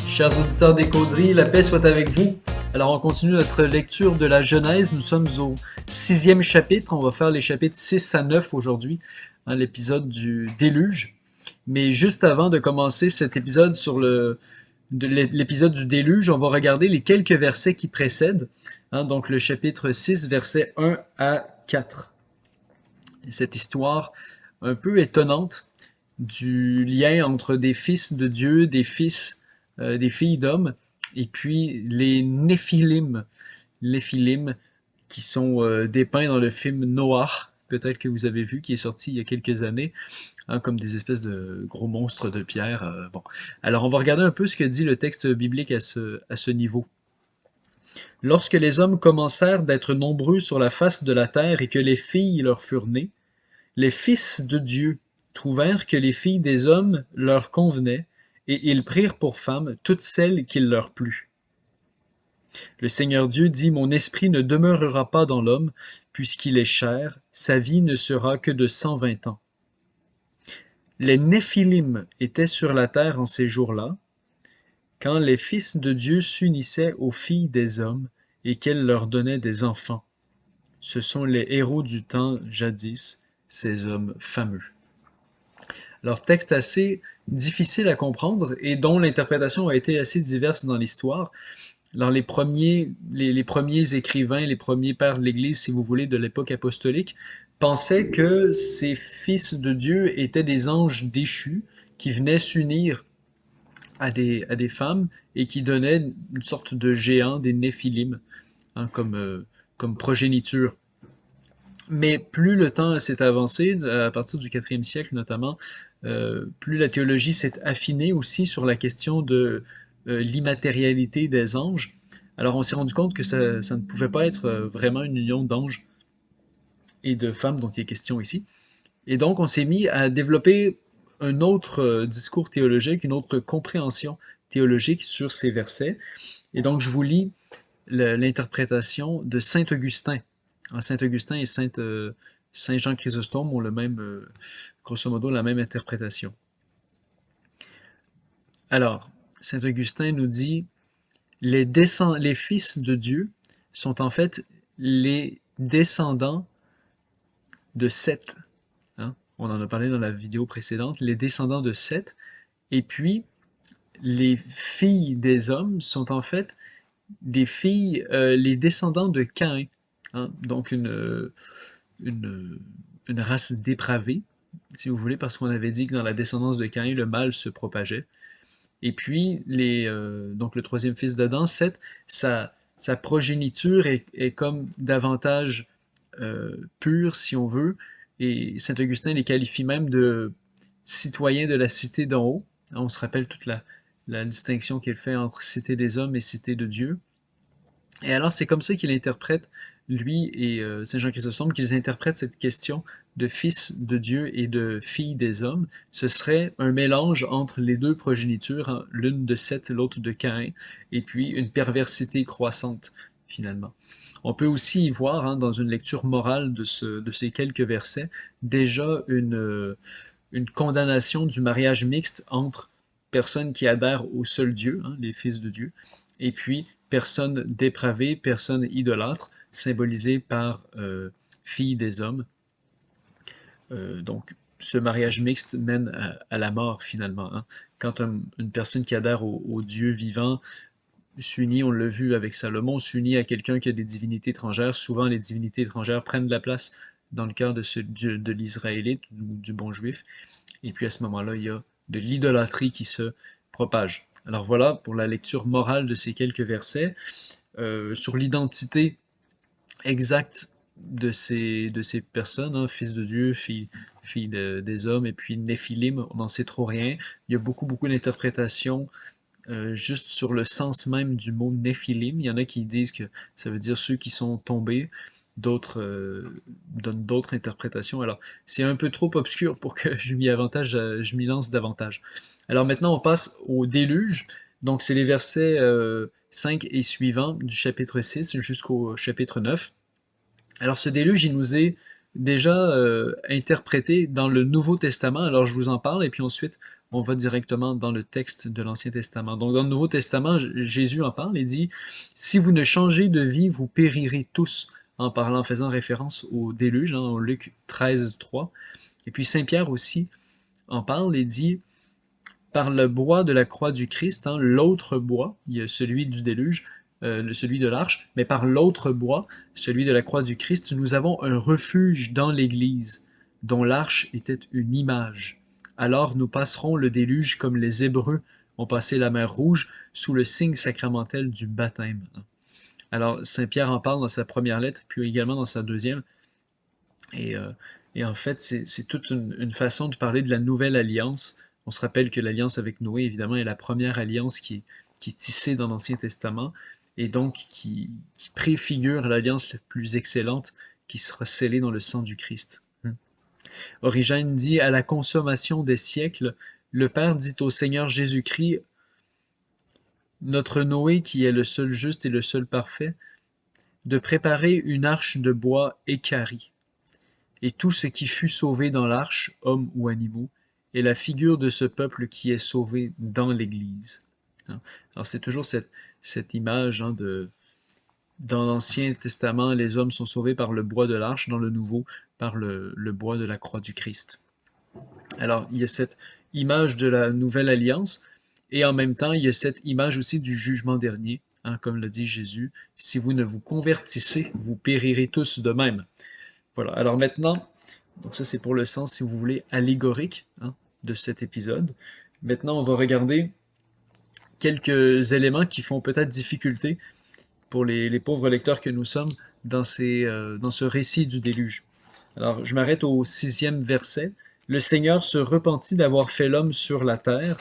Chers auditeurs des causeries, la paix soit avec vous. Alors on continue notre lecture de la Genèse. Nous sommes au 6e chapitre. On va faire les chapitres 6 à 9 aujourd'hui, l'épisode du déluge. Mais juste avant de commencer cet épisode sur l'épisode du déluge, on va regarder les quelques versets qui précèdent. Donc le chapitre 6, versets 1 à 4. Et cette histoire un peu étonnante du lien entre des fils de Dieu, des filles d'hommes, et puis les Néphilim, qui sont dépeints dans le film Noah, peut-être que vous avez vu, qui est sorti il y a quelques années, comme des espèces de gros monstres de pierre. Bon, alors on va regarder un peu ce que dit le texte biblique à ce niveau. Lorsque les hommes commencèrent d'être nombreux sur la face de la terre et que les filles leur furent nées, les fils de Dieu trouvèrent que les filles des hommes leur convenaient, et ils prirent pour femmes toutes celles qu'il leur plut. Le Seigneur Dieu dit, Mon esprit ne demeurera pas dans l'homme, puisqu'il est chair, sa vie ne sera que de 120 ans. Les Néphilim étaient sur la terre en ces jours-là, quand les fils de Dieu s'unissaient aux filles des hommes, et qu'elles leur donnaient des enfants. Ce sont les héros du temps jadis, ces hommes fameux. Alors, texte assez difficile à comprendre et dont l'interprétation a été assez diverse dans l'histoire. Alors, les premiers écrivains, les premiers pères de l'Église, si vous voulez, de l'époque apostolique, pensaient que ces fils de Dieu étaient des anges déchus qui venaient s'unir à des femmes et qui donnaient une sorte de géants, des néphilim, comme progéniture. Mais plus le temps s'est avancé, à partir du 4e siècle notamment, plus la théologie s'est affinée aussi sur la question de l'immatérialité des anges. Alors on s'est rendu compte que ça ne pouvait pas être vraiment une union d'anges et de femmes dont il est question ici. Et donc on s'est mis à développer un autre discours théologique, une autre compréhension théologique sur ces versets. Et donc je vous lis l'interprétation de Saint Augustin. Saint Augustin et Saint Jean Chrysostome ont grosso modo, la même interprétation. Alors, Saint Augustin nous dit, les fils de Dieu sont en fait les descendants de Seth. On en a parlé dans la vidéo précédente, les descendants de Seth. Et puis, les filles des hommes sont en fait les descendants de Caïn. Donc une race dépravée, si vous voulez, parce qu'on avait dit que dans la descendance de Caïn, le mal se propageait. Et puis, donc le troisième fils d'Adam, Seth, sa progéniture est comme davantage pure, si on veut, et Saint Augustin les qualifie même de citoyens de la cité d'en haut. On se rappelle toute la distinction qu'il fait entre cité des hommes et cité de Dieu. Et alors, c'est comme ça qu'il interprète, lui et Saint Jean Chrysostome, qu'ils interprètent cette question de fils de Dieu et de fille des hommes. Ce serait un mélange entre les deux progénitures, l'une de Seth, l'autre de Caïn, et puis une perversité croissante, finalement. On peut aussi y voir, dans une lecture morale de ces quelques versets, déjà une condamnation du mariage mixte entre personnes qui adhèrent au seul Dieu, les fils de Dieu, et puis personnes dépravées, personnes idolâtres, symbolisées par filles des hommes. Donc, ce mariage mixte mène à la mort finalement. Quand une personne qui adhère au Dieu vivant s'unit, on l'a vu avec Salomon, s'unit à quelqu'un qui a des divinités étrangères, souvent les divinités étrangères prennent de la place dans le cœur de l'Israélite ou du bon juif. Et puis à ce moment-là, il y a de l'idolâtrie qui se propage. Alors voilà pour la lecture morale de ces quelques versets. Sur l'identité exacte de ces personnes, fils de Dieu, filles des hommes, et puis Néphilim, on n'en sait trop rien. Il y a beaucoup d'interprétations juste sur le sens même du mot Néphilim. Il y en a qui disent que ça veut dire ceux qui sont tombés, d'autres donnent d'autres interprétations. Alors, c'est un peu trop obscur pour que je m'y lance davantage. Alors maintenant, on passe au déluge. Donc, c'est les versets 5 et suivants du chapitre 6 jusqu'au chapitre 9. Alors, ce déluge, il nous est déjà interprété dans le Nouveau Testament. Alors, je vous en parle et puis ensuite, on va directement dans le texte de l'Ancien Testament. Donc dans le Nouveau Testament, Jésus en parle et dit, si vous ne changez de vie, vous périrez tous, en parlant, en faisant référence au déluge, en Luc 13, 3. Et puis Saint Pierre aussi en parle et dit, par le bois de la croix du Christ, l'autre bois, il y a celui du déluge, celui de l'arche, mais par l'autre bois, celui de la croix du Christ, nous avons un refuge dans l'Église, dont l'arche était une image. Alors nous passerons le déluge comme les Hébreux ont passé la mer Rouge sous le signe sacramentel du baptême. Alors Saint Pierre en parle dans sa première lettre, puis également dans sa deuxième. Et, euh, et en fait, c'est toute une façon de parler de la nouvelle alliance. On se rappelle que l'alliance avec Noé, évidemment, est la première alliance qui est tissée dans l'Ancien Testament et donc qui préfigure l'alliance la plus excellente qui sera scellée dans le sang du Christ. Origène dit, à la consommation des siècles, le Père dit au Seigneur Jésus-Christ, notre Noé qui est le seul juste et le seul parfait, de préparer une arche de bois équarri. Et tout ce qui fut sauvé dans l'arche, hommes ou animaux, est la figure de ce peuple qui est sauvé dans l'Église. Alors c'est toujours cette image dans l'Ancien Testament, les hommes sont sauvés par le bois de l'arche, dans le Nouveau, par le bois de la croix du Christ. Alors il y a cette image de la nouvelle alliance, et en même temps il y a cette image aussi du jugement dernier, comme l'a dit Jésus, si vous ne vous convertissez, vous périrez tous de même. Voilà, alors maintenant, donc ça c'est pour le sens, si vous voulez, allégorique de cet épisode. Maintenant, on va regarder quelques éléments qui font peut-être difficulté pour les pauvres lecteurs que nous sommes dans ce récit du déluge. Alors, je m'arrête au 6e verset. Le Seigneur se repentit d'avoir fait l'homme sur la terre,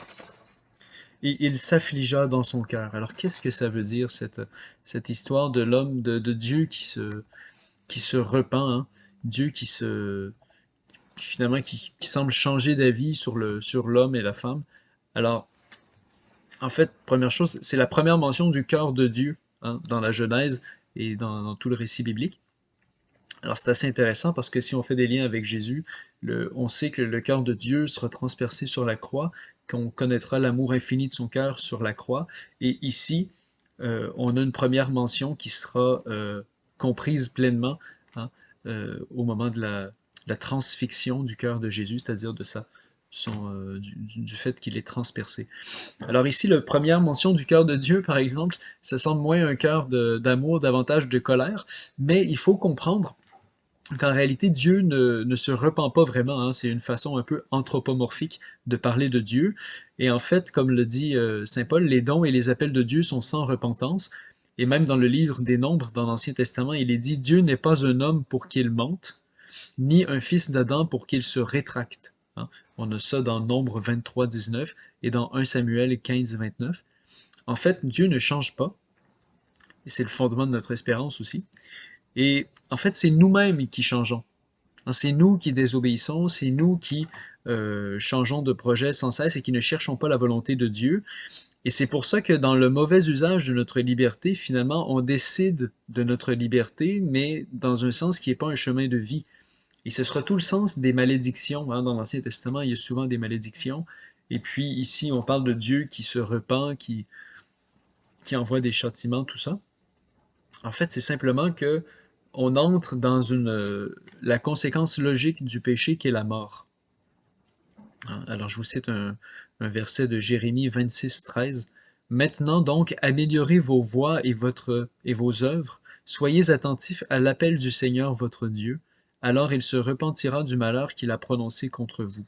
et il s'affligea dans son cœur. Alors, qu'est-ce que ça veut dire, cette histoire de l'homme, de Dieu qui se repent, Dieu finalement qui semble changer d'avis sur l'homme et la femme. Alors, en fait, première chose, c'est la première mention du cœur de Dieu dans la Genèse et dans tout le récit biblique. Alors c'est assez intéressant parce que si on fait des liens avec Jésus, on sait que le cœur de Dieu sera transpercé sur la croix, qu'on connaîtra l'amour infini de son cœur sur la croix. Et ici, on a une première mention qui sera comprise pleinement au moment de la transfixion du cœur de Jésus, c'est-à-dire du fait qu'il est transpercé. Alors ici, la première mention du cœur de Dieu, par exemple, ça semble moins un cœur d'amour, davantage de colère, mais il faut comprendre qu'en réalité, Dieu ne se repent pas vraiment. C'est une façon un peu anthropomorphique de parler de Dieu. Et en fait, comme le dit Saint Paul, les dons et les appels de Dieu sont sans repentance. Et même dans le livre des Nombres, dans l'Ancien Testament, il est dit « Dieu n'est pas un homme pour qu'il mente, ni un fils d'Adam pour qu'il se rétracte. » On a ça dans Nombre 23, 19 et dans 1 Samuel 15, 29. En fait, Dieu ne change pas, et c'est le fondement de notre espérance aussi. Et en fait, c'est nous-mêmes qui changeons. C'est nous qui désobéissons, c'est nous qui changeons de projet sans cesse et qui ne cherchons pas la volonté de Dieu. Et c'est pour ça que dans le mauvais usage de notre liberté, finalement, on décide de notre liberté, mais dans un sens qui n'est pas un chemin de vie. Et ce sera tout le sens des malédictions. Dans l'Ancien Testament, il y a souvent des malédictions. Et puis ici, on parle de Dieu qui se repent, qui envoie des châtiments, tout ça. En fait, c'est simplement que on entre dans la conséquence logique du péché qui est la mort. Alors, je vous cite un verset de Jérémie 26, 13. Maintenant donc, améliorez vos voies et vos œuvres, soyez attentifs à l'appel du Seigneur votre Dieu, alors il se repentira du malheur qu'il a prononcé contre vous.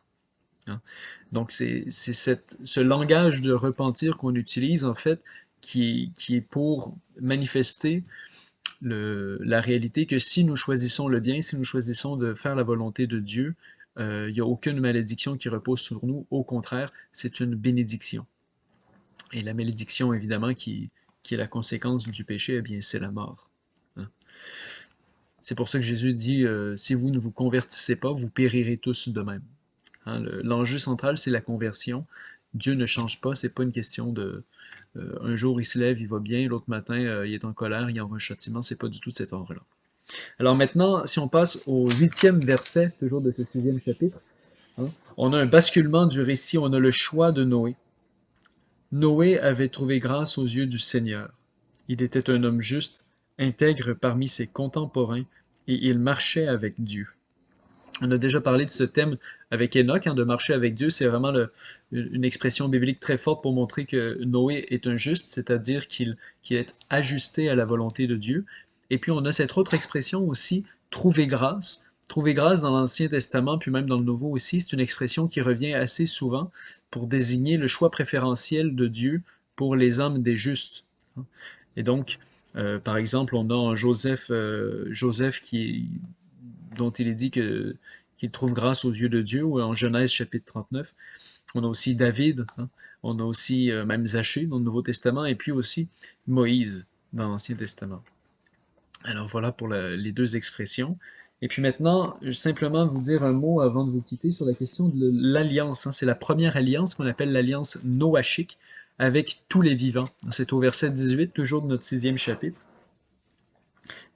Donc, c'est ce langage de repentir qu'on utilise, en fait, qui est pour manifester la réalité que si nous choisissons le bien, si nous choisissons de faire la volonté de Dieu, il n'y a aucune malédiction qui repose sur nous. Au contraire, c'est une bénédiction. Et la malédiction, évidemment, qui est la conséquence du péché, eh bien, c'est la mort. C'est pour ça que Jésus dit, si vous ne vous convertissez pas, vous périrez tous de même. L'enjeu central, c'est la conversion. Dieu ne change pas, c'est pas une question de un jour il se lève, il va bien, l'autre matin il est en colère, il envoie un châtiment, c'est pas du tout de cet ordre-là. Alors maintenant, si on passe au 8e verset, toujours de ce 6e chapitre, hein. On a un basculement du récit, on a le choix de Noé. Noé avait trouvé grâce aux yeux du Seigneur. Il était un homme juste, intègre parmi ses contemporains, et il marchait avec Dieu. On a déjà parlé de ce thème avec Enoch, hein, de marcher avec Dieu. C'est vraiment une expression biblique très forte pour montrer que Noé est un juste, c'est-à-dire qu'il est ajusté à la volonté de Dieu. Et puis on a cette autre expression aussi, trouver grâce. Trouver grâce dans l'Ancien Testament, puis même dans le Nouveau aussi, c'est une expression qui revient assez souvent pour désigner le choix préférentiel de Dieu pour les hommes des justes. Et donc, par exemple, on a en Joseph dont il est dit qu'il trouve grâce aux yeux de Dieu, ou en Genèse chapitre 39. On a aussi David, hein. On a aussi même Zachée dans le Nouveau Testament, et puis aussi Moïse dans l'Ancien Testament. Alors voilà pour les deux expressions. Et puis maintenant, je vais simplement vous dire un mot avant de vous quitter sur la question de l'alliance, hein. C'est la première alliance qu'on appelle l'alliance noachique avec tous les vivants. C'est au verset 18, toujours de notre 6e chapitre.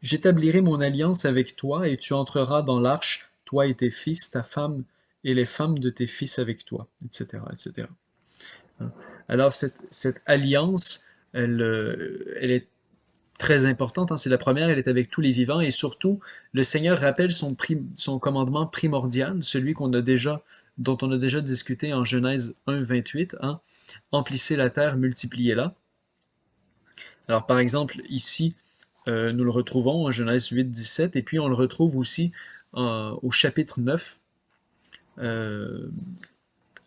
J'établirai mon alliance avec toi, et tu entreras dans l'arche, toi et tes fils, ta femme et les femmes de tes fils avec toi, etc., etc. Alors cette alliance, elle est très importante, hein. C'est la première, elle est avec tous les vivants, et surtout, le Seigneur rappelle son commandement primordial, celui dont on a déjà discuté en Genèse 1, 28, hein. Emplissez la terre, multipliez-la. Alors par exemple, ici, nous le retrouvons en Genèse 8, 17, et puis on le retrouve aussi au chapitre 9. Euh,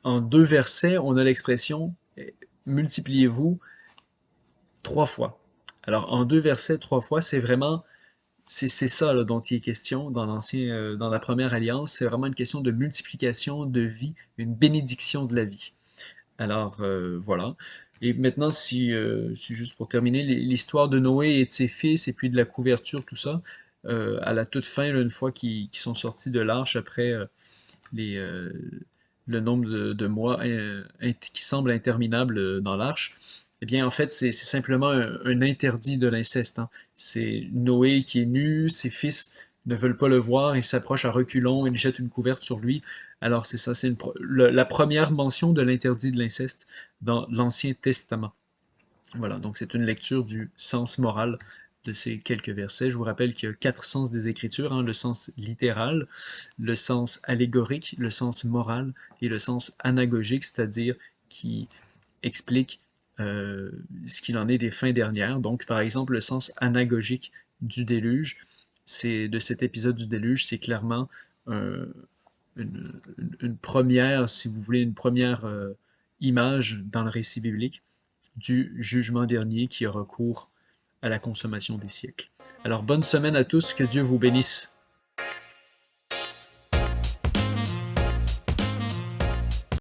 En 2 versets, on a l'expression multipliez-vous 3 fois. Alors en 2 versets, 3 fois, c'est ça là, dont il est question dans la première alliance. C'est vraiment une question de multiplication de vie, une bénédiction de la vie. Alors voilà. Et maintenant, si juste pour terminer, l'histoire de Noé et de ses fils, et puis de la couverture, tout ça, à la toute fin, là, une fois qu'ils sont sortis de l'arche, après les, euh, le nombre de mois qui semble interminable dans l'arche, eh bien, en fait, c'est simplement un interdit de l'inceste, hein. C'est Noé qui est nu, ses fils ne veulent pas le voir, ils s'approchent à reculons, ils jettent une couverte sur lui. Alors, c'est ça, c'est la première mention de l'interdit de l'inceste dans l'Ancien Testament. Voilà, donc c'est une lecture du sens moral de ces quelques versets. Je vous rappelle qu'il y a 4 sens des Écritures, hein, le sens littéral, le sens allégorique, le sens moral et le sens anagogique, c'est-à-dire qui explique ce qu'il en est des fins dernières. Donc, par exemple, le sens anagogique du déluge, de cet épisode du déluge, c'est clairement euh, une première, si vous voulez, une première image dans le récit biblique du jugement dernier qui aura cours à la consommation des siècles. Alors, bonne semaine à tous, que Dieu vous bénisse.